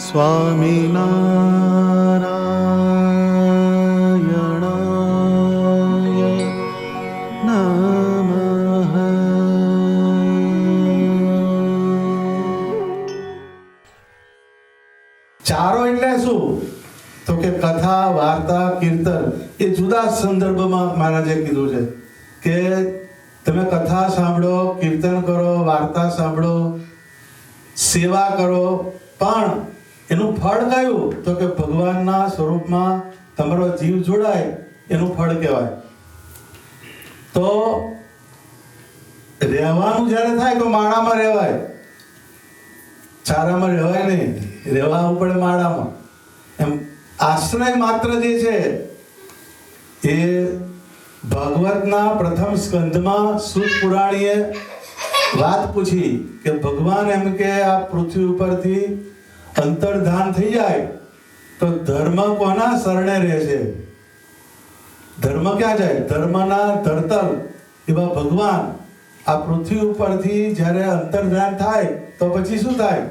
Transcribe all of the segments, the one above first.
સ્વામિનારાયણાય નમઃ. ચારો એટલે શું? તો કે કથા, વાર્તા, કીર્તન. એ જુદા સંદર્ભમાં મહારાજે કીધું છે કે તમે કથા સાંભળો, કીર્તન કરો, વાર્તા સાંભળો, સેવા કરો, પણ એનું ફળ કયું? તો કે ભગવાનના સ્વરૂપમાં તમારો જીવ જોડાય એનું ફળ કહેવાય. તો રહેવાનું જ્યારે થાય તો માળામાં રહેવાય, ચારામાં રહેવાય નહીં, રહેવું પડે માળામાં. એમ આશ્રય માત્ર જે છે એ ભાગવતના પ્રથમ સ્કંધમાં સૂત પુરાણીએ વાત પૂછી કે ભગવાન એમ કે આ પૃથ્વી ઉપરથી અંતર્ધાન થઈ જાય તો ધર્મ કોના શરણે રહેશે? ધર્મ ક્યાં જાય? ધર્મના ધરતલ એવા ભગવાન આ પૃથ્વી ઉપરથી જ્યારે અંતર્ધાન થાય તો પછી શું થાય?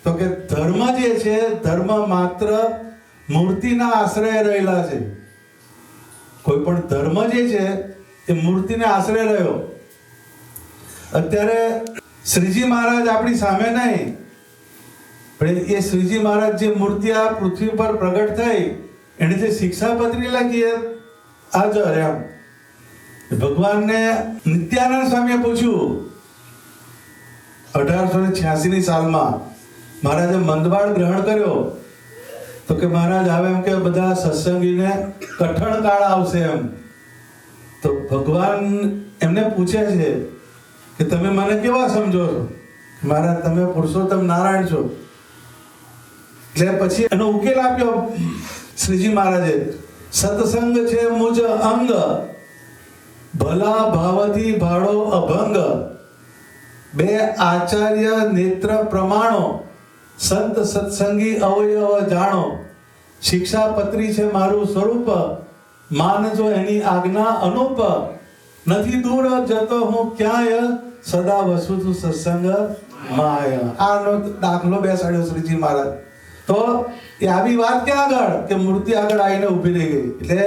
તો કે ધર્મ જે છે, ધર્મ માત્ર મૂર્તિના આશ્રય રહેલા છે. કોઈ પણ ધર્મ જે છે એ મૂર્તિને આશ્રય રહ્યો. અત્યારે શ્રીજી મહારાજ આપણી સામે નહીં, પણ એ શ્રીજી મહારાજ જે મૂર્તિ આ પૃથ્વી પર પ્રગટ થઈ એને જે શિક્ષાપત્રી લખી એ હાજર. એમ ભગવાનને નિત્યાનંદ સ્વામીએ પૂછ્યું 1886ની સાલમાં મહારાજે મંદવાડ ગ્રહણ કર્યો તો કે મહારાજ આવે એમ કે બધા સત્સંગીને કઠણ કાળ આવશે એમ. તો ભગવાન એમને પૂછે છે કે તમે મને કેવા સમજો છો? મહારાજ તમે પુરુષોત્તમ નારાયણ છો. એટલે પછી એનો ઉકેલ આપ્યો શ્રીજી મહારાજે. સત્સંગ છે મુજ અંગ, ભલા ભાવથી ભાડો અભંગ, બે આચાર્ય નેત્ર પ્રમાણો, સંત સત્સંગી અવયવ જાણો, શિક્ષાપત્રી છે મારું સ્વરૂપ, માનજો એની આજ્ઞા અનુપ, નથી દૂર જતો હું ક્યાંય, સદા વસુ છું સત્સંગ માય. આનો દાખલો બેસાડ્યો શ્રીજી મહારાજ. તો એ આવી વાત ક્યાં આગળ કે મૂર્તિ આગળ આવીને ઊભી રહી ગઈ. એટલે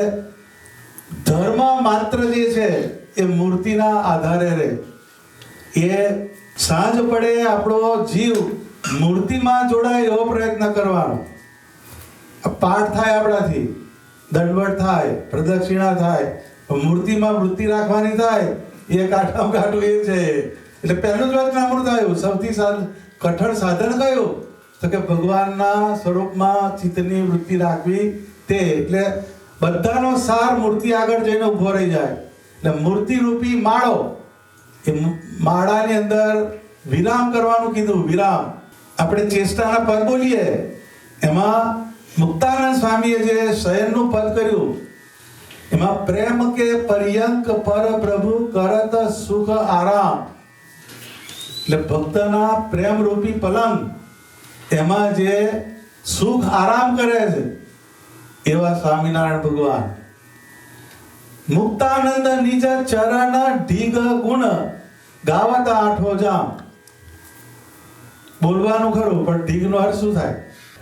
ધર્મ માત્ર જે છે એ મૂર્તિના આધારે રહે. એ સાંજ પડે આપણો જીવ મૂર્તિમાં જોડાય એવો પ્રયત્ન કરવાનો. પાઠ થાય આપણાથી, દંડવત થાય, પ્રદક્ષિણા થાય, મૂર્તિમાં વૃત્તિ રાખવાની થાય. એ કાઠામાં કાઠું એ છે. એટલે પહેલું જ વચનામૃત આવ્યું. સૌથી કઠણ સાધન કયું? તો કે ભગવાનના સ્વરૂપમાં ચિત્તની વૃત્તિ રાખવી તે. એટલે બધાનો સાર મૂર્તિ આગળ જઈને ઉભો રહી જાય. એટલે મૂર્તિ રૂપી માળો, એ માળાની અંદર વિરામ કરવાનું કીધું. વિરામ આપણે ચેષ્ટાના પદ બોલીએ એમાં મુક્તાનંદ સ્વામીએ જે શયનનું પદ કર્યું એમાં પ્રેમ કે પર્યંક પર પ્રભુ કરત સુખ આરામ. એટલે ભક્તના પ્રેમ રૂપી પલંગ એમાં જે સુખ આરામ કરે છે એવા સ્વામિનારાયણ ભગવાન. મુક્તાનંદ નિજ ચરણ ઢીગ ગુણ, ગાવત આઠો જામ. બોલવાનું ખરું પણ ઢીગનો અર્થ શું થાય?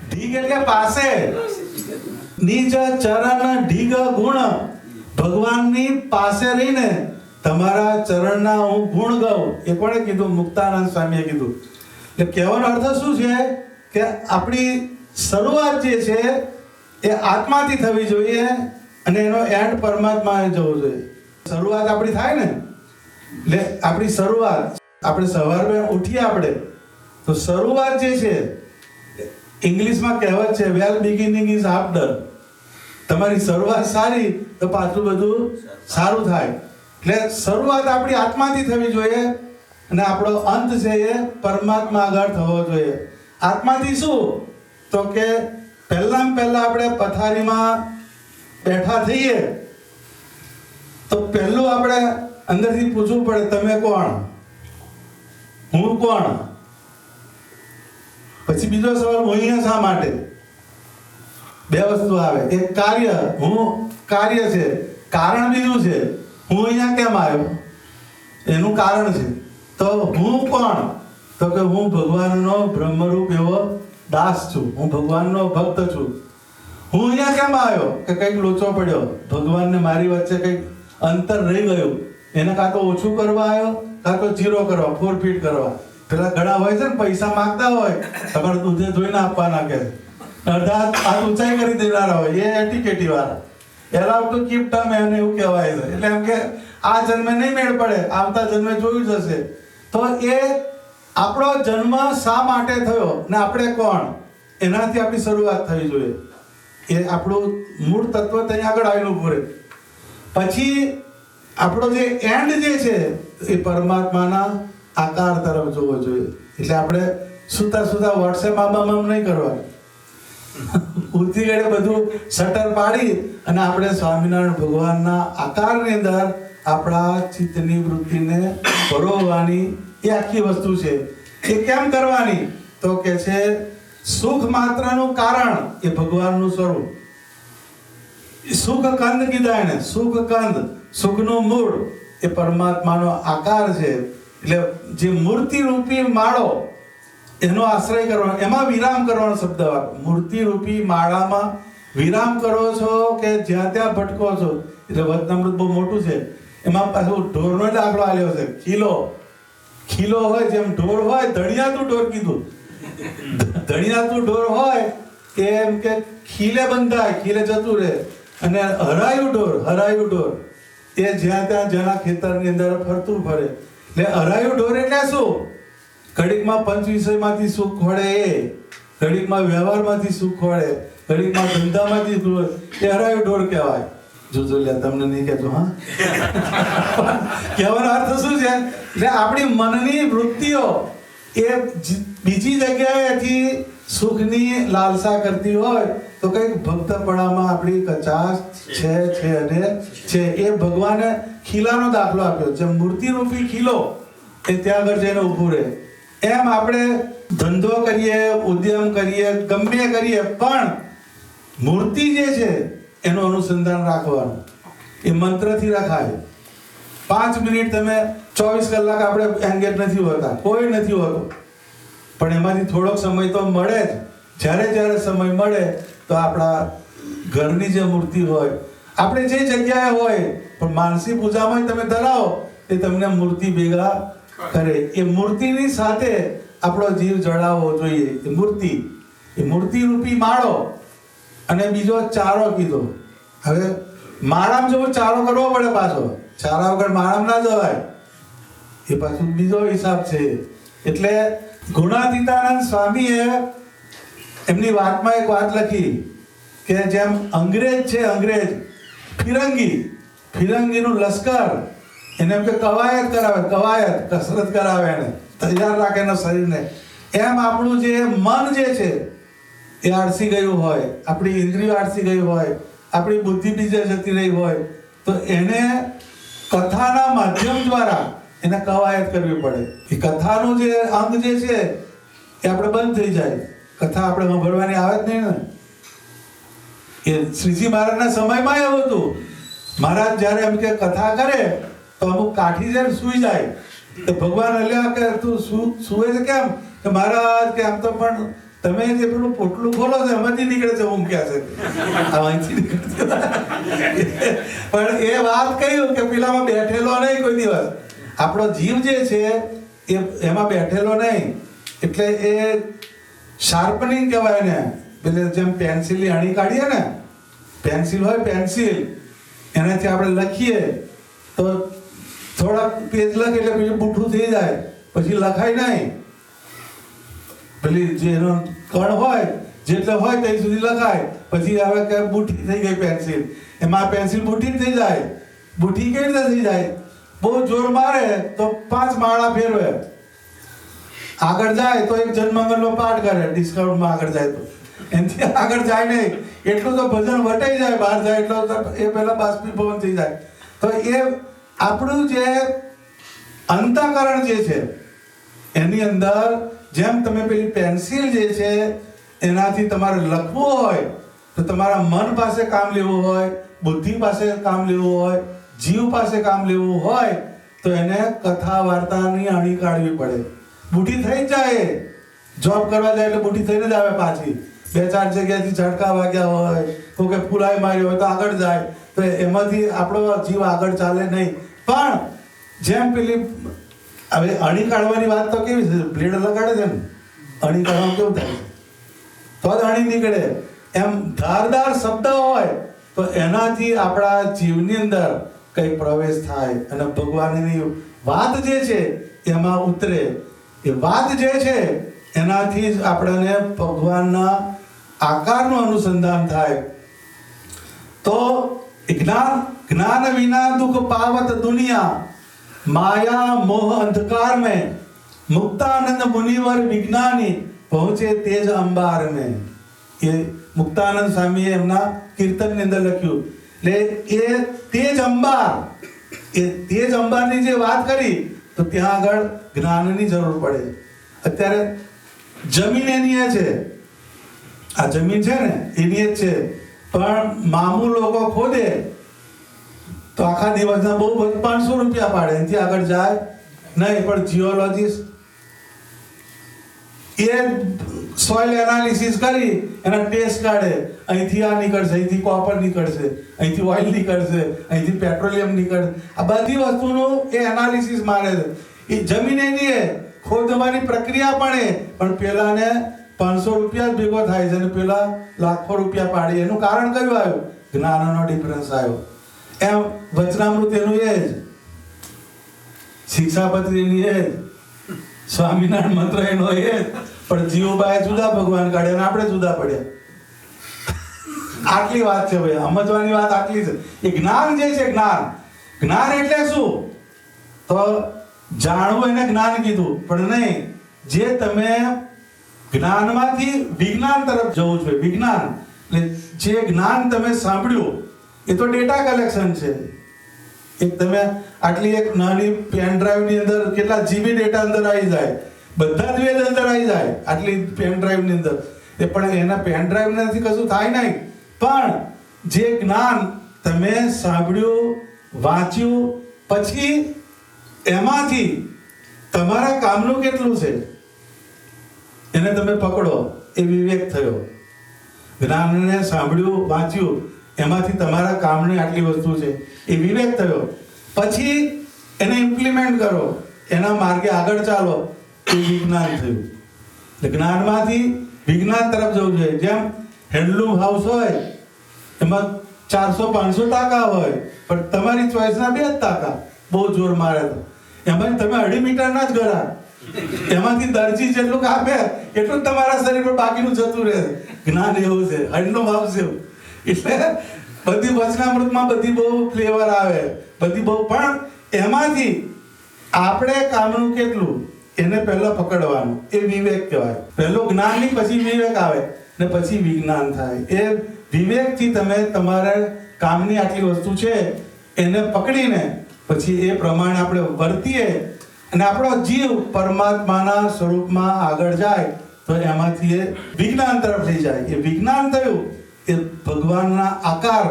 ઢીગ એટલે પાસે. નિજ ચરણ ઢીગ ગુણ, ભગવાનની પાસે રહીને તમારા ચરણના હું ગુણ ગાઉં. એ કોણે કીધું? મુક્તાનંદ સ્વામીએ કીધું. એટલે કહેવાનો અર્થ શું છે કે આપણી શરૂઆત જે છે એ આત્માથી થવી જોઈએ અને એનો એન્ડ પરમાત્માએ જવો જોઈએ. શરૂઆત આપણી થાય ને, એટલે આપણી શરૂઆત આપણે સવારમાં ઉઠીએ આપણે તો શરૂઆત જે છે, ઇંગ્લિશમાં કહેવત છે વેલ બિગિનિંગ ઇઝ હાફ ડન. તમારી શરૂઆત સારી તો પાછું બધું સારું થાય. એટલે શરૂઆત આપણી આત્માથી થવી જોઈએ અને આપણો અંત છે એ પરમાત્મા આગળ થવો જોઈએ. આત્માથી શું? તો કે પહેલા આપણે પથારીમાં બેઠા થઈએ તો પહેલું આપણે અંદરથી પૂછવું પડે તમે કોણ? હું કોણ? પછી બીજો સવાલ હું અહીંયા શા માટે? બે વસ્તુ આવે. એક કાર્ય, હું કાર્ય છે, કારણ બીજું છે હું અહીંયા કેમ આવ્યો એનું કારણ છે. તો હું કોણ? તો કે હું ભગવાનનો બ્રહ્મરૂપ એવો દાસ છું, હું ભગવાનનો ભક્ત છું. હું અહીંયા કેમ આવ્યો કે કંઈક લોચો પડ્યો, ભગવાનને મારી વચ્ચે કંઈક અંતર રહી ગયું, એને કાં તો ઓછું કરવા આવ્યો, કાં તો જીરો કરવા, ફોરફીટ કરવા. પેલા ઘણા હોય છે ને, પૈસા માંગતા હોય, તમારે દૂધે ધોઈને આપવાના કે અડધા હાથ ઊંચાઈ કરી દેનારા હોય, એ એટીકેટી વાળા. એલાવ ટુ કીપ ટર્મ એને એવું કહેવાય છે. એટલે એમ કે આ જન્મે નહીં મેળ પડે, આવતા જન્મે જોયું જશે. તો એ આપણો જન્મ શા માટે થયો ને આપણે કોણ, એનાથી આપણી શરૂઆત થવી જોઈએ. એ આપણું મૂળ તત્વ ત્યાં આગળ આવેલું પૂરે. પછી આપણો જે એન્ડ જે છે એ પરમાત્માના આકાર તરફ જોવો જોઈએ. એટલે આપણે સુતા સુતા વોટ્સએપ આમ નહીં કરવાનું. ઉઠતી ઘડે બધું શટર પાડી અને આપણે સ્વામિનારાયણ ભગવાનના આકારની અંદર આપણા ચિત્તની વૃત્તિને પરોવવાની એ આખી વસ્તુ છે. એ કેમ કરવાની? તો કે છે સુખ માત્રનું કારણ એ ભગવાનનું સ્વરૂપ. સુખ કંદ કીધા એને, સુખ કંદ, સુખનું મૂળ એ પરમાત્માનો આકાર છે. એટલે જે મૂર્તિ રૂપી માળો એનો આશ્રય કરવાનો, એમાં વિરામ કરવાનો શબ્દ વાપરો. મૂર્તિ રૂપી માળામાં વિરામ કરો છો કે જ્યાં ત્યાં ભટકો છો. એટલે વચનામૃત બહુ મોટું છે, એમાં પાછું ઢોરનો દાખલો આલ્યો છે. ખીલો હોય, જેમ ઢોર હોય, ધણિયાતું ઢોર કીધું. ધણિયાતું ઢોર હોય એમ કે ખીલે બંધાય, ખીલે જતું રહે. અને હરાયું ઢોર એ જ્યાં ત્યાં જેના ખેતરની અંદર ફરતું ફરે. એટલે હરાયું ઢોર એટલે શું? ઘડીકમાં પંચ વિષયમાંથી સુખ ખોળે, એ ઘડીકમાં વ્યવહારમાંથી સુખ ખોળે, ઘડીકમાં ધંધામાંથી સુખ, એ હરાયું ઢોર કહેવાય. જોજો લે, તમને નહીં કહેતો. હા, કહેવાનો અર્થ શું છે? એટલે આપણી મનની વૃત્તિઓ એ બીજી જગ્યાએથી સુખની લાલસા કરતી હોય તો કંઈક ભક્તપણામાં આપણી કચાશ છે અને છે. એ ભગવાને ખીલાનો દાખલો આપ્યો. જેમ મૂર્તિ રૂપી ખીલો એ ત્યાં આગળ જઈને ઊભું રહે, એમ આપણે ધંધો કરીએ, ઉદ્યમ કરીએ, ગમે કરીએ, પણ મૂર્તિ જે છે એનું અનુસંધાન રાખવાનું. એ મંત્રથી રખાય. 5 મિનિટ તમે 24 કલાક આપણે એંગેજ નથી હોતા, કોઈ નથી હોતું, પણ એમાંથી થોડોક સમય તો મળે જ. જ્યારે સમય મળે તો આપણા ઘરની જે મૂર્તિ હોય, આપણે જે જગ્યાએ હોય, પણ માનસી પૂજામાં તમે ધરાવો એ તમને મૂર્તિ ભેગા કરે. એ મૂર્તિની સાથે આપણો જીવ જડાવવો જોઈએ. એ મૂર્તિ રૂપી માળો. અને બીજો ચારો કીધો. હવે માળામાં જેવો ચારો કરવો પડે, પાછો ચારા વગર માળામાં ના જવાય. એ પાછું બીજો હિસાબ છે. એટલે ગુણાતીતાનંદ સ્વામીએ એમની વાતમાં એક વાત લખી કે જેમ અંગ્રેજ છે, ફિરંગીનું લશ્કર, એને એમ કે કવાયત કરાવે, કસરત કરાવે, એને તૈયાર રાખે એના શરીરને. એમ આપણું જે મન જે છે એ આળસી ગયું હોય, આપણી ઇન્દ્રિયો આળસી ગઈ હોય, આપણી બુદ્ધિ બીજે જતી રહી હોય, તો એને કથાના માધ્યમ દ્વારા એને કવાયત કરવી પડે. એ કથાનું જે અંગ જે છે એ આપણે બંધ થઈ જાય. કથા આપણે સાંભળવાની આવે જ નહીં ને. એ શ્રીજી મહારાજના સમયમાં એવું હતું. મહારાજ જ્યારે એમ કે કથા કરે તો અમુક કાઠી જાય સૂઈ જાય, તો ભગવાન અલ્યા કે તું સૂવે છે કેમ? કે મહારાજ કે આમ તો પણ તમે જે પેલું પોટલું ખોલો છો એમાંથી નીકળે છે ઊંઘ ક્યાં છે. પણ એ વાત કહ્યું કે પેલામાં બેઠેલો નહીં કોઈ દિવસ. આપણો જીવ જે છે એ એમાં બેઠેલો નહીં. એટલે એ શાર્પનિંગ કહેવાય ને. એટલે જેમ પેન્સિલની અણી કાઢીએ ને, પેન્સિલ હોય, પેન્સિલ એનાથી આપણે લખીએ તો થોડાક પેજ લખે એટલે પછી બુઠ્ઠું થઈ જાય, પછી લખાય નહીં. પેલી જેનો કણ હોય જેટલો હોય ત્યાં સુધી લખાય, પછી હવે કે બુઠ્ઠી થઈ ગઈ પેન્સિલ, એમાં પેન્સિલ બુઠ્ઠી થઈ જાય. બુઠ્ઠી કેવી રીતે થઈ જાય? બહુ જોર મારે તો 5 માળા ફેરવે, આગળ જાય તો એક જન્મંગલનો પાઠ કરે, ડિસ્કાઉન્ટમાં આગળ જાય તો. એનાથી આગળ જાય નહીં. એટલું તો ભજન વટાઈ જાય, બહાર જાય એટલો એ પહેલા બાષ્પીભવન થઈ જાય. તો એ આપણું જે અંતઃકરણ જે છે એની અંદર જેમ તમે પેલી પેન્સિલ જે છે એનાથી તમારે લખવું હોય તો તમારા મન પાસે કામ લેવું હોય, બુદ્ધિ પાસે કામ લેવું હોય, જીવ પાસે કામ લેવું હોય તો એને કથા વાર્તાની અણી કાઢવી પડે. બુઢી થઈ જાય જોબ કરવા જાય એટલે મોટી થઈને જ આવે પાછી. 2-4 જગ્યાએથી ઝટકા વાગ્યા હોય, કોઈ ફૂલાઈ માર્યો હોય તો આગળ જાય, તો એમાંથી આપણો જીવ આગળ ચાલે નહીં. પણ જેમ પેલી હવે અણી કાઢવાની વાત તો કેવી છે, બ્લેડ લગાડે છે ને, અણી કાઢવામાં કેવું થાય તો જ અણી નીકળે. એમ ધારદાર શબ્દ હોય તો એનાથી આપણા જીવની અંદર કંઈ પ્રવેશ થાય અને ભગવાનની વાત જે છે એમાં ઉતરે. એ વાત જે છે એનાથી જ આપણને ભગવાનના આકારનું અનુસંધાન થાય. તો જ્ઞાન વિના દુઃખ પાવત દુનિયા, માયા મોહ અંધકાર में मुक्तानंद मुनिवर विज्ञानी पहुंचे तेज अंबार में. એ મુક્તાનંદ સ્વામીએ એમના કીર્તનની અંદર લખ્યું. એટલે એ તેજ અંબારની જે વાત કરી તો ત્યાં આગળ જ્ઞાનની જરૂર પડે. અત્યારે જમીન એની છે, આ જમીન છે ને એની જ છે, પણ મામૂલ લોકો ખોદે તો આખા દિવસના બહુ 500 રૂપિયા પાડે, એનાથી આગળ જાય નહીં. પણ જીઓલોજીસ્ટ એ સોઇલ એનાલિસિસ કરી એના ટેસ્ટ કાઢે, અહીંથી આ નીકળશે, અહીંથી કોપર નીકળશે, અહીંથી ઓઇલ નીકળશે, અહીંથી પેટ્રોલિયમ નીકળશે. આ બધી વસ્તુનું એ એનાલિસિસ મારે છે. એ જમીન એની ખોદવાની પ્રક્રિયા પણ પેલાને 500 રૂપિયા જ ભેગો થાય છે અને પેલા લાખો રૂપિયા પાડી. એનું કારણ કયું આવ્યું? જ્ઞાનનો ડિફરન્સ આવ્યો. એમ વચનામૃત એનું એ જ, શિક્ષાપત્રીની એ જ, સ્વામિનારાયણ મંત્ર એનો એ જ, પણ જીવબાએ જુદા ભગવાન કાઢ્યા અને આપણે જુદા પડ્યા. આટલી વાત છે ભાઈ, સમજવાની વાત આટલી છે. એ જ્ઞાન જે છે, જ્ઞાન એટલે શું? તો જાણવું એને જ્ઞાન કીધું, પણ નહીં, જે તમે જ્ઞાનમાંથી વિજ્ઞાન તરફ જવું છે. વિજ્ઞાન એટલે જે જ્ઞાન તમે સાંભળ્યું એ તો ડેટા કલેક્શન છે. એક તમે આટલી એક નાની પેન ડ્રાઈવ ની અંદર કેટલા જીબી ડેટા અંદર આવી જાય, બધા જ વેદ અંદર આવી જાય આટલી પેન ડ્રાઈવ ની અંદર. એ પણ એના પેન ડ્રાઈવ નથી કશું થાય નહીં, પણ જે જ્ઞાન તમે સાંભળ્યું, વાંચ્યું, પછી એમાંથી તમારા કામનું કેટલું છે એને તમે પકડો, એ વિવેક થયો. જ્ઞાનને સાંભળ્યું, વાંચ્યું, એમાંથી તમારા કામની આટલી વસ્તુ છે એ વિવેક થયો. પછી એને ઇમ્પ્લિમેન્ટ કરો, એના માર્ગે આગળ ચાલો, એ વિજ્ઞાન થયું. જ્ઞાનમાંથી વિજ્ઞાન તરફ જવું જોઈએ. જેમ હેન્ડલૂમ હાઉસ હોય એમાં 400-500 ટાંકા હોય, પણ તમારી ચોઈસના 2 જ ટાંકા બહુ જોર મારે તો એમાં તમે 2.5 મીટરના જ ગળા, એમાંથી દરજી જેટલું કાપે એટલું જ તમારા શરીર પર બાકીનું જતું રહે. જ્ઞાન એવું છે, હેન્ડલૂમ હાઉસ એવું. એટલે બધી વચનામૃતમાં બધી બહુ ફ્લેવર આવે, બધી બહુ, પણ એમાંથી આપણે કામનું કેટલું એને પહેલા પકડવાનું, એ વિવેક કહેવાય. પહેલો જ્ઞાન ની પછી વિવેક આવે ને પછી વિજ્ઞાન થાય. એ વિવેકથી તમે તમારે કામની આટલી વસ્તુ છે એને પકડીને પછી એ પ્રમાણે આપણે વર્તીએ અને આપણો જીવ પરમાત્માના સ્વરૂપમાં આગળ જાય તો એમાંથી એ વિજ્ઞાન તરફ લઈ જાય. એ વિજ્ઞાન થયું, એ ભગવાનના આકાર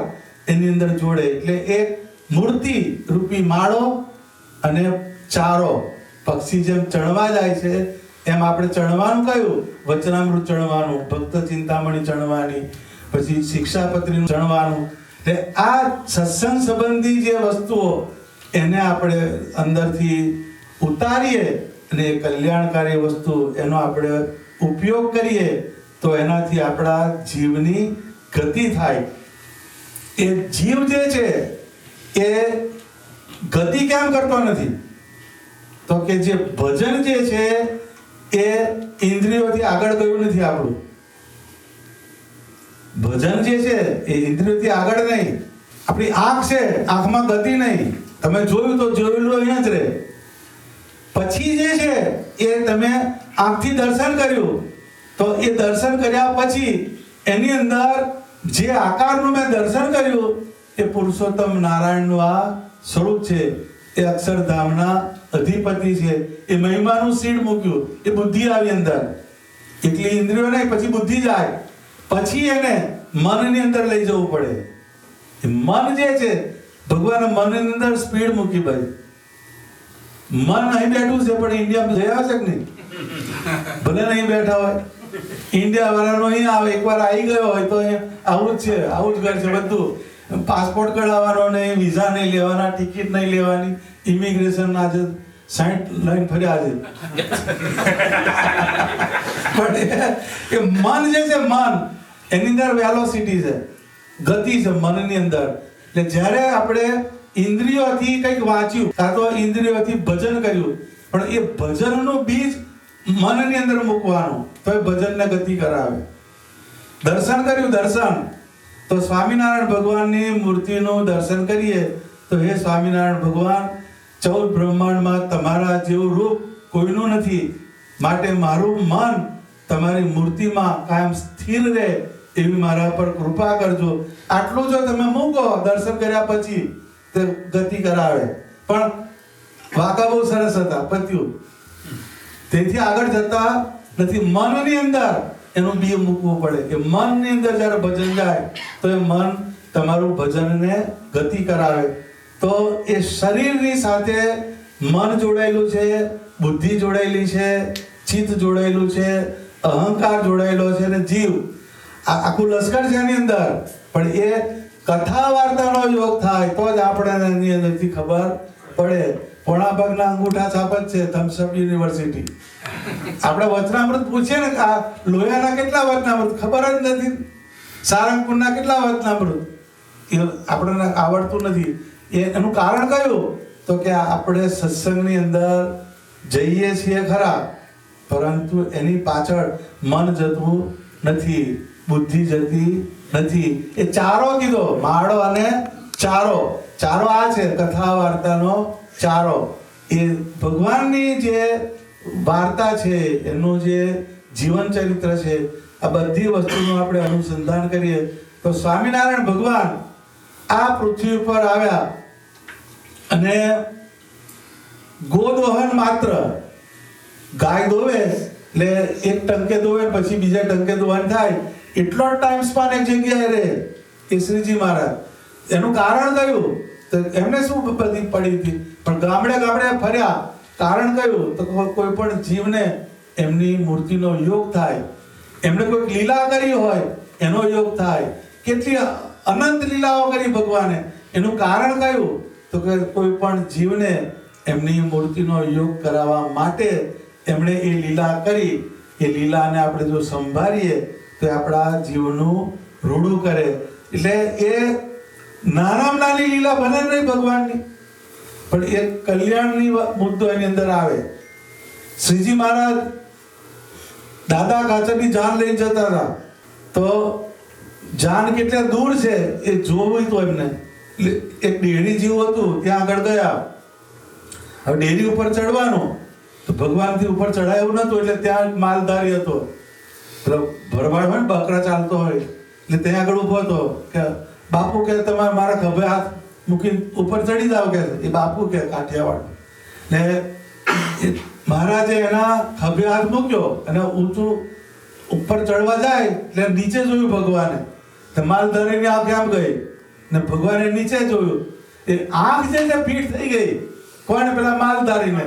એની અંદર જોડે. એટલે એક મૂર્તિ રૂપી માળો અને ચારો, પક્ષી જેમ ચણવા જાય છે એમ આપણે ચણવાનું કયું? વચનામૃત ચણવાનું, ભક્ત ચિંતામણી ચણવાની, પછી શિક્ષાપત્રીનું ચણવાનું. એટલે આ સત્સંગ સંબંધી જે વસ્તુઓ એને આપણે અંદરથી ઉતારીએ અને કલ્યાણકારી વસ્તુ એનો આપણે ઉપયોગ કરીએ તો એનાથી આપણા જીવની ગતિ થાય. એ જીવ જે છે એ ગતિ કેમ કરતો નથી? તો કે જે ભજન જે છે એ ઇન્દ્રિયોથી આગળ ગયું નથી. આપણું ભજન જે છે એ ઇન્દ્રિયોથી આગળ નહીં. આપણી આંખ છે, આંખમાં ગતિ નહીં. તમે જોયું તો જોયેલું અહીંયા જ રહે. પછી જે છે એ તમે આંખથી દર્શન કર્યું તો એ દર્શન કર્યા પછી એની અંદર જે આકારનું મેં દર્શન કર્યું એ પુરુષોત્તમ નારાયણનું આ સ્વરૂપ છે. એ અક્ષરધામના અધિપતિ છે. એ મહિમાનું સીડ મૂક્યું, એ બુદ્ધિ આવી અંદર. એટલી ઇન્દ્રિયો નહીં, પછી બુદ્ધિ જાય, પછી એને મનની અંદર લઈ જવું પડે. એ મન જે છે ભગવાને મનની અંદર સ્પીડ મૂકી. ભાઈ મન અહીં બેઠું છે પણ ઇન્ડિયામાં જઈ આવશે કે નહીં? ભલે નહીં બેઠા હોય, ઇન્ડિયા વાળાનો અહીં આવે, એકવાર આવી ગયો હોય તો આવું જ છે, આવું જ ઘર છે બધું. પાસપોર્ટ કઢાવવાનો નહીં, વિઝા નહીં લેવાના, ટિકિટ નહીં લેવાની, ઇમિગ્રેશન આજે 60 લાઈન ફર્યા છે. પણ એ મન જે છે, મન એની અંદર વેલોસિટી છે, ગતિ છે મનની અંદર. એટલે જ્યારે આપણે ઇન્દ્રિયોથી કંઈક વાંચ્યું કાં તો ઇન્દ્રિયોથી ભજન કર્યું, પણ એ ભજનનું બીજ મનની અંદર મૂકવાનું તો એ ભજનને ગતિ કરાવે. દર્શન કર્યું, દર્શન તો સ્વામિનારાયણ ભગવાનની મૂર્તિનું દર્શન કરીએ તો હે સ્વામિનારાયણ ભગવાન, 14 બ્રહ્માંડમાં તમારા જેવું રૂપ કોઈનું નથી, માટે મારું મન તમારી મૂર્તિમાં કાયમ સ્થિર રહે એવી મારા પર કૃપા કરજો. આટલું જો તમે મૂકો દર્શન કર્યા પછી તે ગતિ કરાવે. પણ વાકા બહુ સરસ હતા, પત્યું. તેથી આગળ જતા નથી. મનની અંદર એનું બી મૂકવું પડે કે મનની અંદર જ્યારે ભજન જાય તો એ મન તમારું ભજનને ગતિ કરાવે. તો એ શરીરની સાથે મન જોડાયેલું છે, બુદ્ધિ જોડાયેલી છે, ચિત્ત જોડાયેલું છે, અહંકાર જોડાયેલો છે અને જીવ, આ આખું લશ્કર છે એની અંદર. પણ એ કથા વાર્તાનો યોગ થાય તો જ આપણે એની અંદરથી ખબર પડે. પોણા ભાગના અંગૂઠા છાપ જ છે થમ્સઅપ યુનિવર્સિટી. આપણે વચનામૃત પૂછીએ ને, આ લોયાના કેટલા વચનામૃત ખબર જ નથી, સારંગપુરના કેટલા વચનામૃત એ આપણને આવડતું નથી. એનું કારણ કયું? તો કે આપણે સત્સંગની અંદર જઈએ છીએ ખરા, પરંતુ એની પાછળ મન જતું નથી, બુદ્ધિ જતી નથી. એ ચારો કીધો, માળો અને ચારો. ચારો આ છે કથા વાર્તાનો ચારો. એ ભગવાનની જે વાર્તા છે, એનું જે જીવન ચરિત્ર છે, આ બધી વસ્તુનું આપણે અનુસંધાન કરીએ તો સ્વામિનારાયણ ભગવાન આ પૃથ્વી ઉપર આવ્યા અને ગોદોહન માત્ર, ગાય દોવે એટલે એક ટંકે દોવે પછી બીજા ટંકે દોહન થાય, એટલો ટાઈમ સ્પાન એક જગ્યાએ રહે એ શ્રીજી મહારાજ. એનું કારણ કયું? તો એમને શું બધી પડી હતી, પણ ગામડે ગામડે ફર્યા. કારણ કયું? તો કોઈ પણ જીવને એમની મૂર્તિનો યોગ થાય, એમણે કોઈ લીલા કરી હોય એનો યોગ થાય. કેટલી અનંત લીલાઓ કરી ભગવાને, એનું કારણ કયું? તો કે કોઈ પણ જીવને એમની મૂર્તિનો યોગ કરાવવા માટે એમણે એ લીલા કરી. એ લીલાને આપણે જો સંભાળીએ તો આપણા જીવનું રૂડું કરે. એટલે એ નાનામાં નાની લીલા બને નહીં ભગવાનની, પણ એ કલ્યાણની મુદ્દો એની અંદર આવે. શ્રીજી મહારાજ દાદા કાચરની જાન લઈને જતા હતા, તો જાન કેટલા દૂર છે એ જોવું તો એમને. એક ડેરી જેવું હતું, ત્યાં આગળ ગયા. હવે ડેરી ઉપર ચડવાનું તો ભગવાનથી ઉપર ચડાય એવું નતું, એટલે ત્યાં માલધારી હતો, ભરવાડ હોય ને, બકરા ચાલતો હોય, એટલે ત્યાં આગળ ઉભો હતો કે બાપુ કે તમારે મારા ખભે હાથ મૂકીને ઉપર ચડી જાવ કે. એ બાપુ કે કાઠિયાવાડ. ને મહારાજે એના ખભે હાથ મૂક્યો અને ઊંચું ઉપર ચડવા જાય એટલે નીચે જોયું ભગવાને. માલધારીની આંખ આમ ગઈ ને ભગવાને નીચે જોયું. એ આંખ જે છે ફીટ થઈ ગઈ. કોને? પેલા માલધારીને.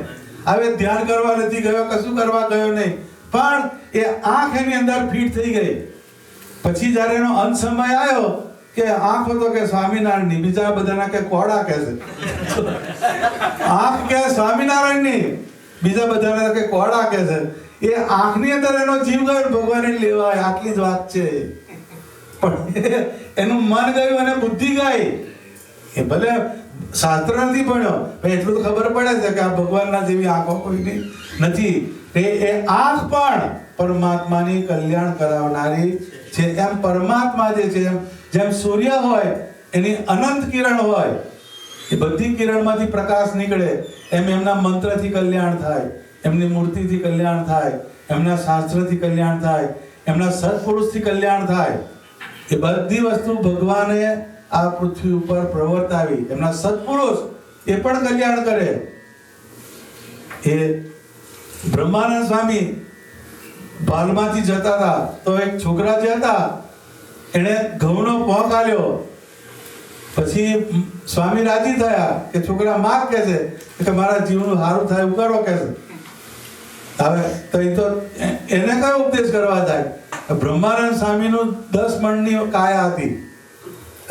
હવે ધ્યાન કરવા નથી ગયો, કશું કરવા ગયો નહીં, પણ એ આંખ એની અંદર ફીટ થઈ ગઈ. પછી જ્યારે એનો અંત સમય આવ્યો કે આંખ હતો કે સ્વામિનારાયણની, બીજા બધાના કે કોડા કે છે. આંખ કે સ્વામિનારાયણની, બીજા બધાના કે કોડા કે છે. એ આંખની અંદર એનો જીવ ગયો, ભગવાને લેવાય. આટલી જ વાત છે. પણ એનું મન ગયું અને બુદ્ધિ ગઈ. એ ભલે શાસ્ત્ર નથી ભણ્યો, એટલું તો ખબર પડે છે કે આ ભગવાનના જેવી આંખો કોઈની નથી. એ આંખ પણ પરમાત્માની કલ્યાણ કરાવનારી છે. એમ પરમાત્મા જે છે, જેમ સૂર્ય હોય એની અનંત કિરણ હોય, એ બધી કિરણમાંથી પ્રકાશ નીકળે, એમ એમના મંત્રથી કલ્યાણ થાય, એમની મૂર્તિથી કલ્યાણ થાય, એમના શાસ્ત્રથી કલ્યાણ થાય, એમના સત્પુરુષથી કલ્યાણ થાય. એ બધી વસ્તુ ભગવાને આ પૃથ્વી ઉપર પ્રવર્તાવી. એમના સત્પુરુષ એ પણ કલ્યાણ કરે. એ બ્રહ્માનંદ સ્વામી બાલમાંથી જતા હતા, તો એક છોકરા જે હતા એને ઘઉંનો પોંક આલ્યો. પછી સ્વામી રાજી થયા કે છોકરા માગ કે છે કે મારા જીવનું સારું થાય એવું કરો કે છે. હવે તો એ તો એને કયો ઉપદેશ કરવા જાય? બ્રહ્માનંદ સ્વામીનું 10 મણની કાયા હતી.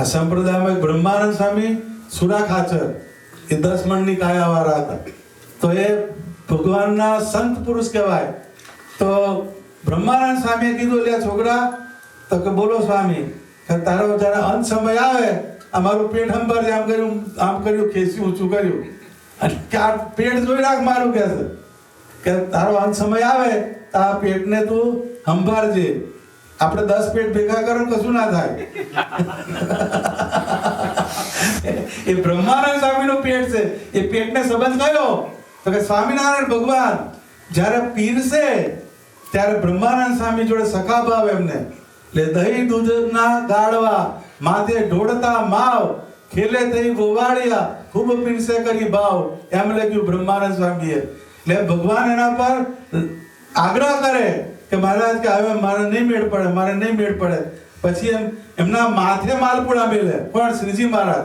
આ સંપ્રદાયમાં બ્રહ્માનંદ સ્વામી સુરા ખાચર એ 10 મણની કાયા વાળા હતા. તો એ ભગવાનના સંત પુરુષ કહેવાય. તો બ્રહ્માનંદ સ્વામીએ કીધું, લે છોકરા, તો કે બોલો સ્વામી, કે તારો જયારે અંત સમય આવે, અમારું પેટ હંભાર આમ કર્યું, ખેંચ્યું, ઊંચું કર્યું, અને કે આ પેટ જોઈ રાખ મારું, કે તારો અંત સમય આવે તો આ પેટને તું સંભાળજે. આપણે 10 પેટ ભેગા કરો કશું ના થાય. એ બ્રહ્માનંદ સ્વામીનું પેટ છે. એ પેટને સંબંધ કયો? તો કે સ્વામિનારાયણ ભગવાન જ્યારે પીરસે ત્યારે બ્રહ્માનંદ સ્વામી જોડે સખા ભાવ એમને. એટલે દહીં દૂધના ગાળવા માથે ઢોળતા માવ, ખેલે થઈ ગોવાળિયા, ખૂબ પીરસે કરી ભાવ, એમ લખ્યું બ્રહ્માનંદ સ્વામીએ. એટલે ભગવાન એના પર આગ્રહ કરે કે મહારાજ કે હવે મારે નહીં મેળ પડે, મારે નહીં મેળ પડે. પછી એમના માથે માલપુડા મેલે. પણ શ્રીજી મહારાજ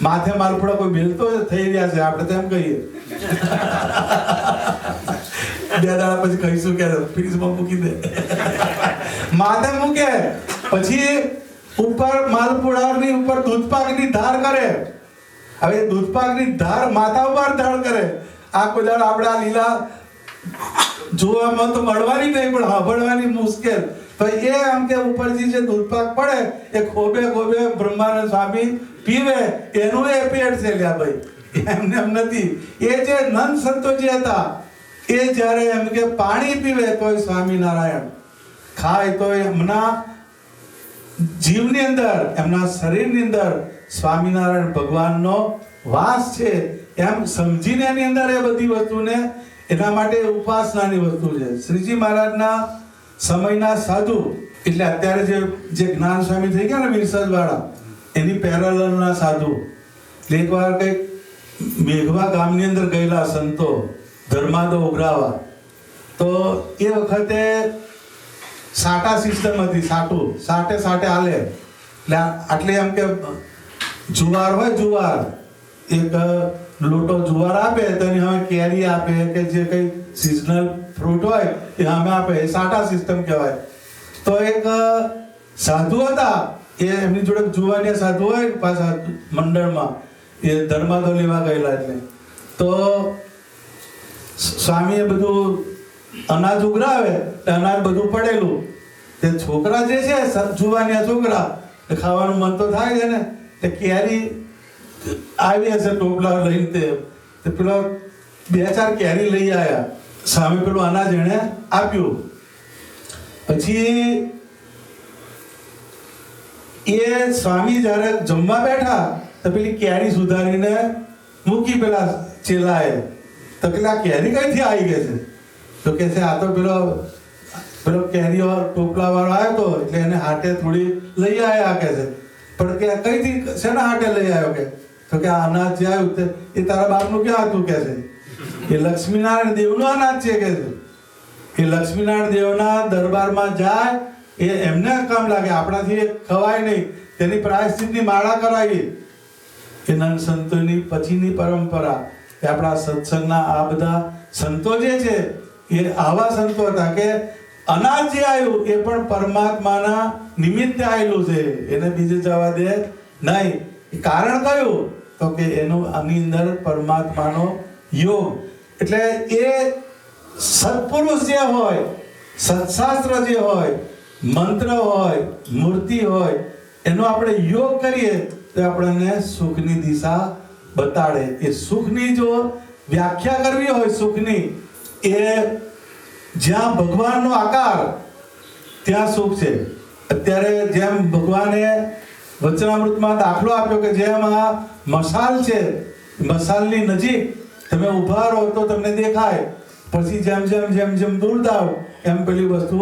માથે માલપુડા કોઈ મેલતો થઈ રહ્યા છે, આપણે તેમ કહીએ. 2 દાડા પછી કહીશું કે ફ્રીજમાં મૂકી દે. માથે મૂકે, પછી ઉપર માલપુડાની ઉપર દૂધપાકની ધાર કરે. હવે દૂધપાકની ધાર માથા ઉપર ધાર કરે. આ કોઈ દાડ આપણે આ લીલા જોવામાં તો મળવાની નહીં, પણ સાંભળવાની મુશ્કેલ. તો એ આમ કે ઉપરથી જે દૂધપાક પડે એ ખોબે ખોબે બ્રહ્માનંદ સ્વામી પીવે, એનું એ પેટ છે. લ્યા ભાઈ, એમને એમ નથી. એ જે નંદ સંતોજી હતા, એ જ્યારે એમ કે પાણી પીવે તોય સ્વામિનારાયણ, ખાય તો એમના જીવની અંદર, એમના શરીરની અંદર સ્વામિનારાયણ ભગવાનનો વાસ છે એમ સમજીને એની અંદર એ બધી વસ્તુને, એના માટે ઉપાસનાની વસ્તુ છે. શ્રીજી મહારાજના સમયના સાધુ, એટલે અત્યારે જે જ્ઞાન સ્વામી થઈ ગયા ને વિરસદ વાળા, એની પેરેલલના સાધુ. એકવાર કંઈક મેઘવા ગામની અંદર ગયેલા સંતો, ધર્માદો ઉઘરાવા. તો એ વખતે સાટા સિસ્ટમ હતી. સાટે હાલે. એટલે આટલે એમ કે જુવાર હોય, જુવાર એક લોટો જુવાર આપે તો એની હવે કેરી આપે કે જે કઈ સિઝનલ ફ્રૂટ હોય એ અમે આપે. એ સાટા સિસ્ટમ કહેવાય. તો એક સાધુ હતા, એ એમની જોડે જુવાનિયા સાધુ હોય પાછા મંડળમાં, એ ધર્માદો લેવા ગયેલા. એટલે તો સ્વામીએ બધું અનાજ ઉઘરાવે, અનાજ બધું પડેલું. તે છોકરા જે છે, જુવાનિયા છોકરા, ખાવાનું મન તો થાય છે ને. તે કેરી આવી હશે ટોપલા લઈને, તે પેલો 2-4 કેરી લઈ આવ્યા. સ્વામી પેલું અનાજ એને આપ્યું. પછી એ સ્વામી જ્યારે જમવા બેઠા તો પેલી કેરી સુધારીને મૂકી પેલા ચેલાએ. તો પેલા કેરી કઈથી આવી ગઈ છે? તો કે છે આ તો પેલો કેરી ટોપલા વાળો આવ્યો હતો, એટલે એને હાટે થોડી લઈ આવ્યા કે છે. પણ કે કઈથી, શેના હાટે લઈ આવ્યો? કે તો કે આ અનાજ જે આવ્યું એ તારા બાપનું ક્યાં હતું? કે છે એ લક્ષ્મીનારાયણ દેવનું અનાજ છે. કે છે એ લક્ષ્મીનારાયણ દેવના દરબારમાં જાય, એ એમને કામ લાગે, આપણાથી ખવાય નહીં. તેની પ્રાયશ્ચિતની માળા કરાવી. એ નંદ સંતોની પછીની પરંપરા, એ આપણા સત્સંગના આ બધા સંતો જે છે એ આવા સંતો હતા કે અનાજ જે આવ્યું એ પણ પરમાત્માના નિમિત્તે આવેલું છે, એને બીજે જવા દે નહીં. કારણ કયું? તો કે એનું આની અંદર પરમાત્માનો યોગ. એટલે એ સત્પુરુષ જે હોય, સત્શાસ્ત્ર જે હોય, મંત્ર હોય, મૂર્તિ હોય, એનો આપણે યોગ કરીએ તો આપણને સુખની દિશા બતાડે. એ સુખની જો વ્યાખ્યા કરવી હોય, સુખની, એ જ્યાં ભગવાનનો આકાર ત્યાં સુખ છે. અત્યારે જેમ ભગવાને વચનામૃતમાં દાખલો આપ્યો કે જેમ આ મશાલ છે, મશાલની નજીક તમે ઊભા રહો તો તમને દેખાય, પછી જેમ જેમ દૂર જાવ એમ પેલી વસ્તુ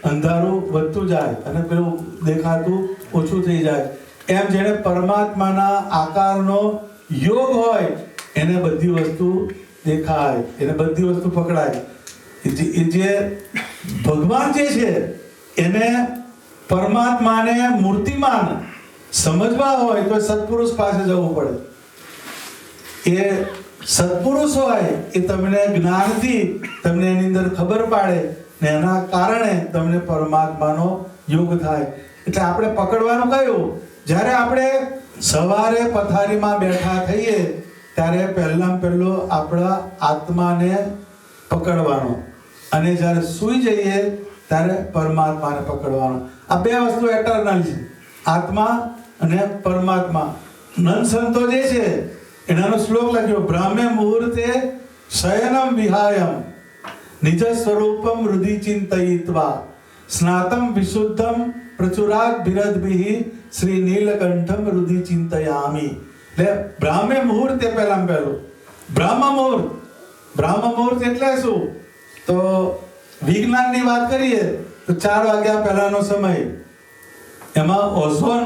અંધારું વધતું જાય અને પેલું દેખાતું ઓછું થઈ જાય. એમ જેને પરમાત્માના આકારનો યોગ હોય એને બધી વસ્તુ દેખાય, એને બધી વસ્તુ પકડાય. એ જે ભગવાન જે છે એને પરમાત્માને મૂર્તિમાન સમજવા હોય તો સત્પુરુષ પાસે જવું પડે. એ સત્પુરુષ હોય એ તમને જ્ઞાનથી તમને એની અંદર ખબર પાડે ને એના કારણે તમને પરમાત્માનો યોગ થાય. એટલે આપણે પકડવાનું કયું? જ્યારે આપણે સવારે પથારીમાં બેઠા થઈએ ત્યારે પહેલો આપણા આત્માને પકડવાનો, અને જ્યારે સૂઈ જઈએ ત્યારે પરમાત્માને પકડવાનો. આ બે વસ્તુ એટર્નલ છે, આત્મા અને પરમાત્મા. નંદ સંતો જે છે એનાનો શ્લોક લખ્યો, બ્રાહ્મે મુહૂર્તે શયનમ વિહાયમ નિજ સ્વરૂપમ હૃદિ ચિંતયિત્વા સ્નાતમ વિશુદ્ધમ પ્રચુરાત બિરદભિઃ શ્રી નીલકંઠમ હૃદિ ચિંતયામિ. એટલે બ્રાહ્મે મુહૂર્તે પહેલામાં પહેલું બ્રહ્મ મુહૂર્ત. બ્રહ્મ મુહૂર્ત એટલે શું? તો વિજ્ઞાનની વાત કરીએ તો 4 વાગ્યા પહેલાનો સમય. એમાં ઓઝોન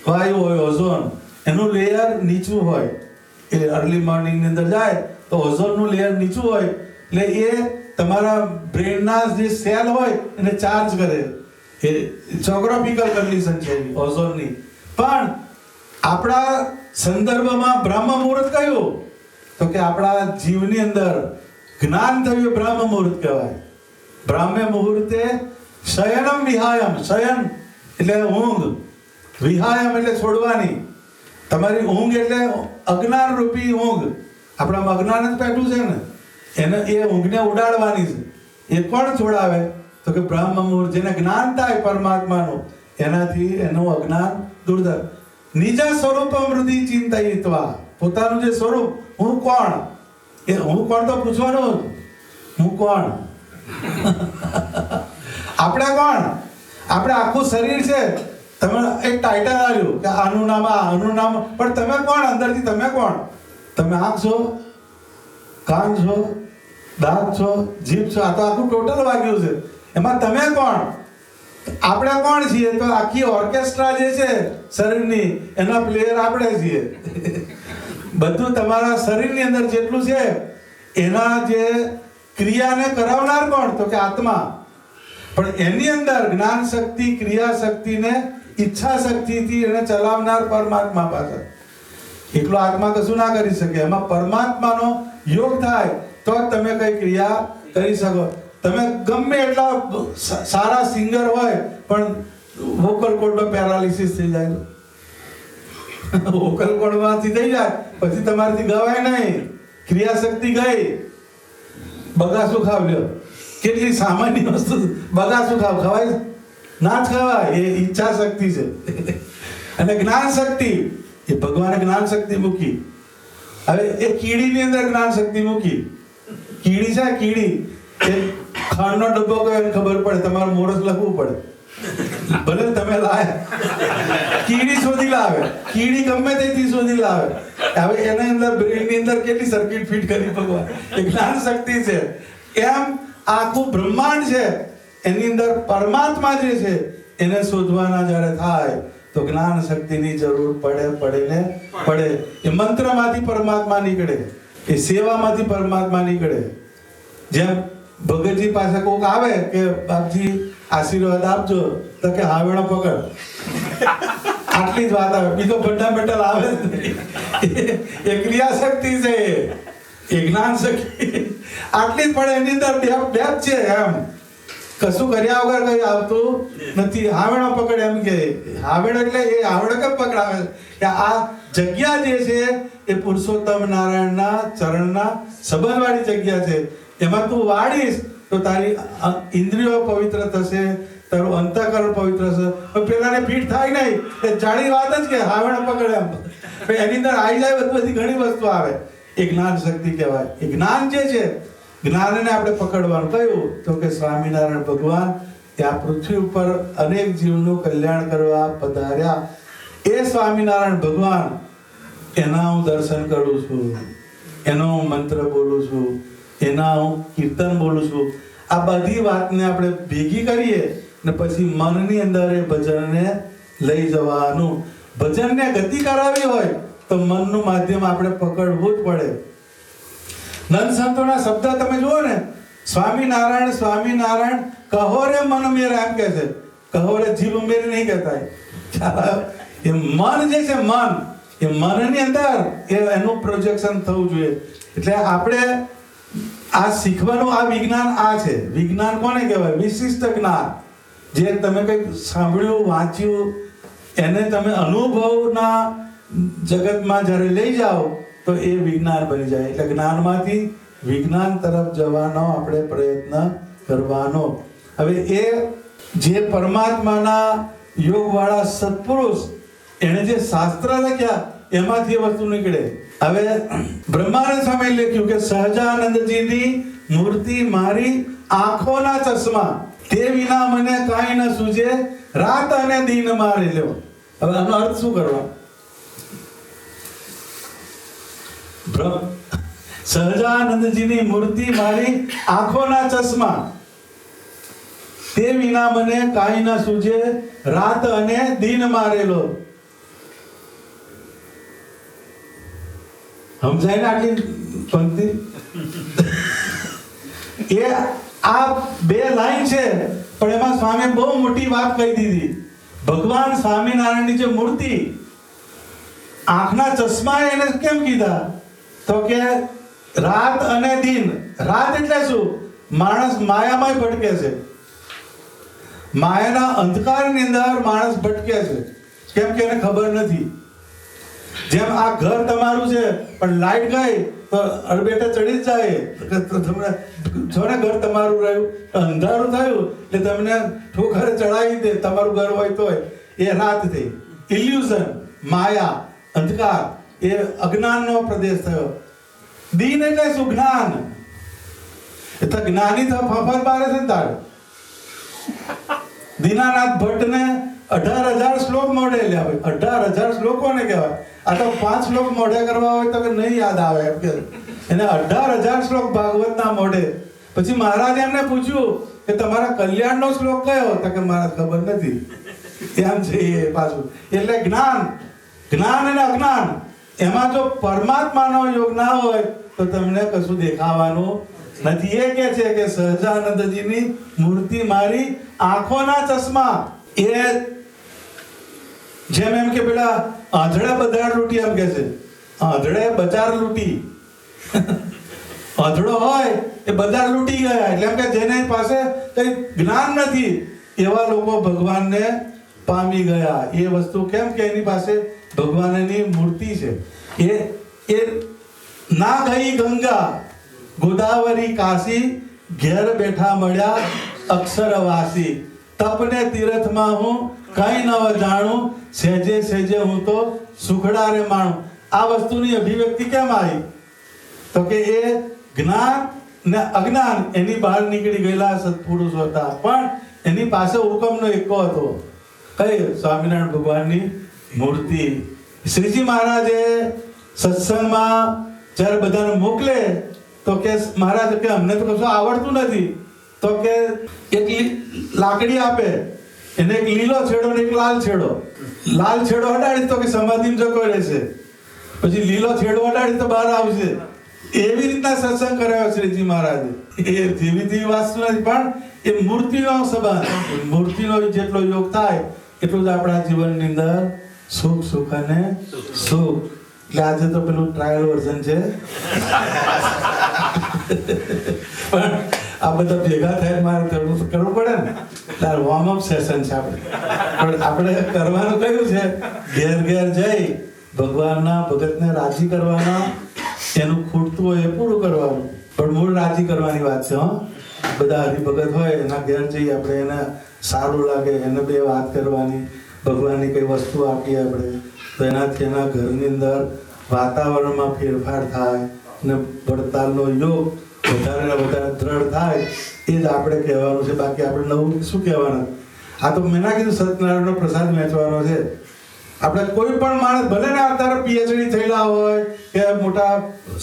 વાયુ હોય, ઓઝોન એનું લેયર નીચું હોય. એ અર્લી મોર્નિંગની અંદર જાય તો ઓઝોનનું લેયર નીચું હોય એટલે એ તમારા બ્રેનના જે સેલ હોય એને ચાર્જ કરે. એ જ્યોગ્રાફિકલ કન્ડિશન છે ઓઝોનની. પણ આપણા સંદર્ભમાં બ્રહ્મ મુહૂર્ત કયું? તો કે આપણા જીવની અંદર જ્ઞાન થયું, બ્રહ્મ મુહૂર્ત કહેવાય. બ્રાહ્મે મુહૂર્તે શયનમ વિહાયમ. શયન એટલે ઊંઘ, વિહાયમ એટલે છોડવાની. તમારી ઊંઘ એટલે અજ્ઞાન રૂપી ઊંઘ. આપણામાં અજ્ઞાન જ બેઠું છે ને, એને એ ઊંઘને ઉડાડવાની છે. એ કોણ છોડાવે? તો કે બ્રહ્મ મુહૂર્ત. જેને જ્ઞાન થાય પરમાત્માનું, એનાથી એનું અજ્ઞાન દૂર થાય. નિજ સ્વરૂપમ હૃદિ ચિંતયિત્વા. પોતાનું જે સ્વરૂપ, હું કોણ, એ હું કોણ તો પૂછવાનું. હું કોણ? આપણે કોણ? આપણે આખું શરીર છે. તમે એક ટાઇટલ આવ્યું કે આનું નામ આ, આનું નામ, પણ તમે કોણ અંદરથી? તમે કોણ? તમે આંખ છો, કાન છો, દાંત છો, જીભ છો. આ તો આખું ટોટલ વાગ્યું છે. એમાં તમે કોણ? આપણે કોણ છીએ? તો આખી ઓર્કેસ્ટ્રા જે છે શરીરની, એના પ્લેયર આપણે છીએ. બધું તમારા શરીરની અંદર જેટલું છે એના જે ક્રિયાને કરાવનાર કોણ? તો કે આત્મા. પણ એની અંદર જ્ઞાન શક્તિ, ક્રિયા શક્તિને ઈચ્છા શક્તિથી એને ચલાવનાર પરમાત્મા પાસે. એકલો આત્મા કશું ના કરી શકે. એમાં પરમાત્માનો યોગ થાય તો જ તમે કઈ ક્રિયા કરી શકો. તમે ગમે એટલા સારા સિંગર હોય પણ વોકલ કોર્ડમાં પેરાલિસિસ થઈ જાય, વોકલ કોર્ડમાંથી થઈ જાય પછી તમારાથી ગવાય નહીં, ક્રિયા શક્તિ ગઈ. બગાસું ખાવ લ્યો, કેટલી સામાન્ય વસ્તુ. બગાસું ખવાય? ના જ ખવાય. એ ઈચ્છા શક્તિ છે. અને જ્ઞાન શક્તિ, એ ભગવાને જ્ઞાન શક્તિ મૂકી. હવે એ કીડીની અંદર જ્ઞાન શક્તિ મૂકી. કીડી છે, કીડી એ ખાંડનો ડબ્બો કયો એને ખબર પડે, તમારે મોરસ લખવું પડે. ભલે તમે લાવે, કીડી શોધી લાવે. કીડી ગમે તેથી શોધી લાવે. હવે એના અંદર બ્રેનની અંદર કેટલી સર્કિટ ફિટ કરી ભગવાન. એ જ્ઞાન શક્તિ છે. એમ આખું બ્રહ્માંડ છે, એની અંદર પરમાત્મા જે છે એને શોધવાના જ્યારે થાય તો જ્ઞાન શક્તિની જરૂર પડે. એ મંત્રમાંથી પરમાત્મા નીકળે, એ સેવામાંથી પરમાત્મા નીકળે. જેમ ભગતજી પાસે કોક આવે કે બાપજી આશીર્વાદ આપજો, તો કે હાવેણો પકડ. આટલી જ વાત આવે, બીજો ફંડામેન્ટલ આવે જ નહીં. એ ક્રિયા શક્તિ છે, એ જ્ઞાન શક્તિ આટલી જ પડે. એની અંદર ડેપ છે. એમ કશું કર્યા વગર કઈ આવતું નથી. હાવેણો પકડ એમ કે. હાવેણો એટલે એ હાવડો કેમ પકડાવે કે આ જગ્યા જે છે એ પુરુષોત્તમ નારાયણના ચરણના સંબંધવાળી જગ્યા છે. એમાં તું વાળીશ તો તારી ઇન્દ્રિયો પવિત્ર થશે, તારું અંતઃકરણ પવિત્ર થશે. પેલાને ફીટ થાય નહીં, એ જાણી વાત જ કે હાવેણો પકડે એમ. એની અંદર આવી જાય બધી ઘણી વસ્તુ આવે. એ જ્ઞાન શક્તિ કહેવાય. એ જ્ઞાન જે છે, જ્ઞાનને આપણે પકડવાનું કયું? તો કે સ્વામિનારાયણ ભગવાન એ આ પૃથ્વી ઉપર અનેક જીવનું કલ્યાણ કરવા પધાર્યા. એ સ્વામિનારાયણ ભગવાન, એના હું દર્શન કરું છું, એનો હું મંત્ર બોલું છું, એના હું કીર્તન બોલું છું. આ બધી વાતને આપણે ભેગી કરીએ ને પછી મનની અંદર એ ભજનને લઈ જવાનું. ભજનને ગતિ કરાવી હોય તો મનનું માધ્યમ આપણે પકડવું જ પડે. નંદ સંતોના શબ્દ તમે જુઓ ને, સ્વામિનારાયણ સ્વામિનારાયણ કહો રે મન મેરા, એમ કે છે. કહો રે જીભ મેરી નહીં કહેતા. એ મન જે છે, મન, એ મનની અંદર એનું પ્રોજેક્શન થવું જોઈએ. એટલે આપણે આ શીખવાનું આ વિજ્ઞાન આ છે. વિજ્ઞાન કોને કહેવાય? વિશિષ્ટ જ્ઞાન. જે તમે કંઈક સાંભળ્યું, વાંચ્યું, એને તમે અનુભવના જગતમાં જ્યારે લઈ જાઓ તો એ વિજ્ઞાન બની જાય. એટલે જ્ઞાનમાંથી વિજ્ઞાન તરફ જવાનો આપણે પ્રયત્ન કરવાનો. હવે એ જે પરમાત્માના યોગવાળા સત્પુરુષ એણે જે શાસ્ત્ર લખ્યા એમાંથી એ વસ્તુ નીકળે. હવે બ્રહ્માનંદ સ્વામી લખ્યું કે સહજાનંદજીની મૂર્તિ મારી આંખોના ચશ્મા, તે વિના મને કાંઈ ન સૂજે, રાત અને દિન મારે લ્યો. હવે આનો અર્થ શું કરવા? સહજાનંદજીની મૂર્તિ મારી આંખોના ચશ્મા, તે વિના મને કાંઈ ન સૂજે, રાત અને દિન મારેલો. સમજાય ને આટલી પંક્તિ? એ આ બે લાઈન છે, પણ એમાં સ્વામી બહુ મોટી વાત કહી દીધી. ભગવાન સ્વામિનારાયણની જે મૂર્તિ, આંખના ચશ્મા એને કેમ કીધા? તો કે રાત અને દિન. રાત એટલે શું? માણસ માયામાં ભટકે છે. માયાના અંધકારની અંદર માણસ ભટકે છે, કેમ કે એને ખબર નથી. જેમ આ ઘર તમારું છે, પણ લાઈટ ગઈ તો અડબેટે ચડી જ જાય. તમને જો ને ઘર તમારું રહ્યું, અંધારું થયું એટલે તમને ઠોકરે ચડાવી દે. તમારું ઘર હોય તો એ રાત થઈ. ઇલ્યુઝન, માયા, અંધકાર, એ અજ્ઞાનનો પ્રદેશ થયો. દિન એટલે શું? જ્ઞાન. એટલે જ્ઞાની તો ફફર મારે છે ને તારે. દીનાનાથ ભટ્ટને 18,000 શ્લોક મોઢે લ્યા. 18,000 શ્લોક કોને કહેવાય? આ તો 5 શ્લોક મોઢે કરવા હોય તો નહીં યાદ આવે એમ કે એને 18,000 શ્લોક ભાગવતના મોઢે. પછી મહારાજ એમને પૂછ્યું કે તમારા કલ્યાણનો શ્લોક કયો? તો કે મહારાજ ખબર નથી. એમ છે એ પાછું. એટલે જ્ઞાન, જ્ઞાન અને અજ્ઞાન, એમાં જો પરમાત્માનો યોગ ના હોય તો તમને કશું દેખાવાનું નથી. એ કે છે કે સહજાનંદજીની મૂર્તિ મારી આંખોના ચશ્મા. એ જેમ એમ કે પેલા આંધળે બજાર લૂંટી, એમ કે છે આંધળે બજાર લૂંટી. આંધળો હોય એ બજાર લૂંટી ગયા. એટલે એમ કે જેની પાસે કઈ જ્ઞાન નથી એવા લોકો ભગવાનને પામી ગયા. એ વસ્તુ કેમ કે એની પાસે ભગવાનની મૂર્તિ છે. એ ના ગઈ ગંગા ગોદાવરી કાશી, ઘેર બેઠા મળ્યા અક્ષરવાસી. તપને તીર્થમાં હું કઈ ન જાણું, સહેજે સહેજે હું તો સુખડા રે માણું. આ વસ્તુની અભિવ્યક્તિ કેમ આવી? તો કે એ જ્ઞાન ને અજ્ઞાન એની બહાર નીકળી ગયેલા સત્પુરુષો હતા, પણ એની પાસે હુકમનો એકો હતો. કઈ? સ્વામિનારાયણ ભગવાનની મૂર્તિ. શ્રીજી મહારાજે સત્સંગમાં જ્યારે બધાને મોકલે તો કે મહારાજ કે અમને તો કશું આવડતું નથી, તો કે એક લાકડી આપે, એને એક લીલો છેડો ને એક લાલ છેડો. લાલ છેડો હટાડી તો કે સમાધિમાં જતો રહેશે, પછી લીલો છેડો હટાડી તો બહાર આવશે. એવી રીતના સત્સંગ કરાયો શ્રીજી મહારાજે. એ જેવી તેવી વાસ્તુ નથી, પણ એ મૂર્તિનો સંબંધ, મૂર્તિનો જેટલો યોગ થાય એટલું જ આપણા જીવનની અંદર સુખ, સુખ અને સુખ. એટલે આજે તો પેલું ટ્રાયલ વર્ઝન છે, પણ આ બધા ભેગા થાય મારે કરવું પડે ને. એટલે વોર્મઅપ સેશન છે આપણે. પણ આપણે કરવાનું કયું છે? ઘેર ઘેર જઈ ભગવાનના ભગતને રાજી કરવાના, એનું ખૂટતું હોય એ પૂરું કરવાનું, પણ મૂળ રાજી કરવાની વાત છે. બધા હરિભગત હોય એના ઘેર જઈ આપણે એને સારું લાગે, એને બે વાત કરવાની, ભગવાનની કઈ વસ્તુ આપીએ આપણે તો એનાથી એના ઘરની અંદર વાતાવરણમાં ફેરફાર થાય અને વડતાલનો યોગ વધારે ને વધારે દ્રઢ થાય. એ જ આપણે કહેવાનું છે. બાકી આપણે નવું શું કહેવાનું? આ તો મેં ના કીધું સત્યનારાયણનો પ્રસાદ વેચવાનો છે. આપણે કોઈ પણ માણસ ભલે ને અત્યારે પીએચડી થયેલા હોય કે મોટા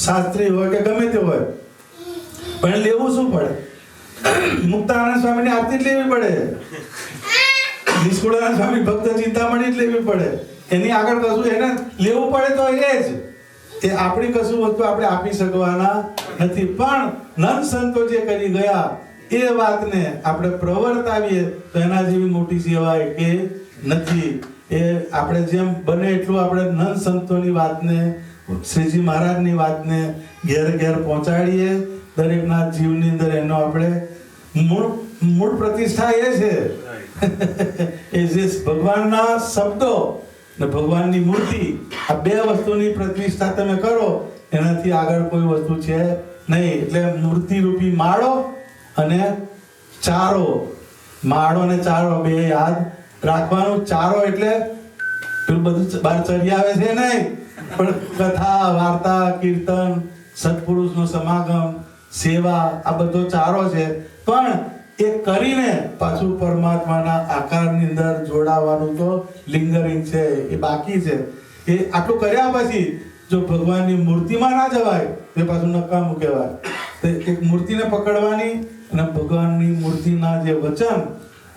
શાસ્ત્રી હોય કે ગમે તે હોય, પણ લેવું શું પડે? મુક્તાનંદ સ્વામીની આરતી જ લેવી પડે, નિષ્કુળાનંદ સ્વામી ભક્ત ચિંતામણી જ લેવી પડે. એની આગળ કશું એને લેવું પડે તો એ જ. એ આપણી કશું વસ્તુ આપણે આપી શકવાના નથી. પણ નંદ સંતો જે કરી ગયા એ વાતને આપણે પ્રવર્તાવીએ તો એના જેવી મોટી સેવા કે નથી. એ આપણે જેમ બને એટલું આપણે નંદ સંતોની વાતને શ્રીજી મહારાજની વાતને ઘેર ઘેર પહોંચાડીએ. દરેકના જીવની અંદર એનો આપણે મૂળ પ્રતિષ્ઠા એ છે એ જે ભગવાનના શબ્દો ને ભગવાનની મૂર્તિ, આ બે વસ્તુની પ્રતિષ્ઠા તમે કરો, એનાથી આગળ કોઈ વસ્તુ છે નહીં. એટલે મૂર્તિ રૂપી માળો અને ચારો, માળો ને ચારો બે યાદ રાખવાનું. ચારો એટલે પેલું બધું બહાર ચડી આવે છે નહીં, પણ કથા, વાર્તા, કીર્તન, સત્પુરુષનો સમાગમ, સેવા, આ બધો ચારો છે. પણ એ કરીને પાછું પરમાત્માના આકારની અંદર જોડાવાનું તો લિંગરિંગ છે, એ બાકી છે. એ આટલું કર્યા પછી જો ભગવાનની મૂર્તિમાં ના જવાય એ પાછું નકામું કહેવાય. તો એક મૂર્તિને પકડવાની અને ભગવાનની મૂર્તિના જે વચન,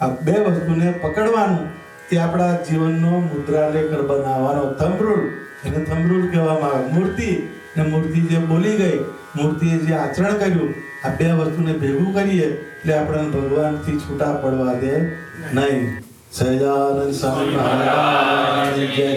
આ બે વસ્તુને પકડવાનું, એ આપણા જીવનનો મુદ્રાલેખ બનાવવાનો. થંબ રૂલ, એને થંબ રૂલ કહેવામાં આવે. મૂર્તિ ને મૂર્તિ જે બોલી ગઈ, મૂર્તિએ જે આચરણ કર્યું, આ બે વસ્તુને ભેગું કરીએ એટલે આપણને ભગવાનથી છૂટા પડવા દે નહીં. સહજાનંદ સ્વામી મહારાજ જય.